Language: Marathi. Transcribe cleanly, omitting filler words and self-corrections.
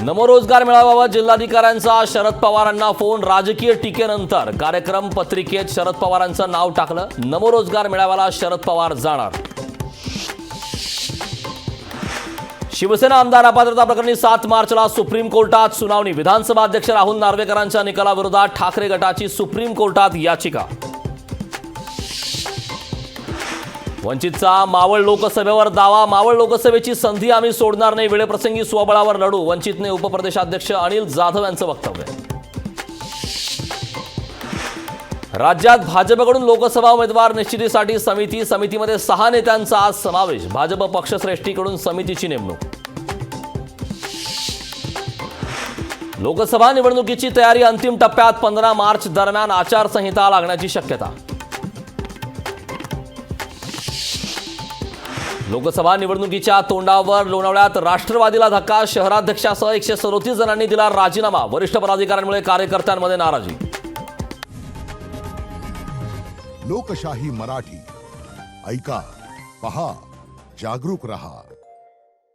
नवरोजगार मेळाव्यावर जिल्हाधिकाऱ्यांचा शरद पवारांना फोन. राजकीय टीकेनंतर कार्यक्रम पत्रिकेत शरद पवारांचं नाव टाकलं. नवरोजगार मेळाव्याला शरद पवार जाणार. शिवसेना आमदार अपात्रता प्रकरणी 7 मार्चला सुप्रीम कोर्टात सुनावणी. विधानसभा अध्यक्ष राहुल नार्वेकरांच्या निकालाविरोधात ठाकरे गटाची सुप्रीम कोर्टात याचिका. वंचितचा मावळ लोकसभेवर दावा. मावळ लोकसभेची संधी आम्ही सोडणार नाही. वेळेप्रसंगी स्वबळावर लढू. वंचितने उपप्रदेशाध्यक्ष अनिल जाधव यांचं वक्तव्य. राज्यात भाजपकडून लोकसभा उमेदवार निश्चितीसाठी समितीमध्ये 6 नेत्यांचा आज समावेश. भाजप पक्षश्रेष्ठीकडून समितीची नेमणूक. लोकसभा निवडणुकीची तयारी अंतिम टप्प्यात. 15 मार्च दरम्यान आचारसंहिता लागण्याची शक्यता. लोकसभा निवडणुकीच्या तोंडावर लोणावळ्यात राष्ट्रवादीला धक्का. शहराध्यक्षासह 137 जणांनी दिला राजीनामा. वरिष्ठ पदाधिकाऱ्यांमुळे कार्यकर्त्यांमध्ये नाराजी. लोकशाही मराठी ऐका, पहा, जागरूक रहा.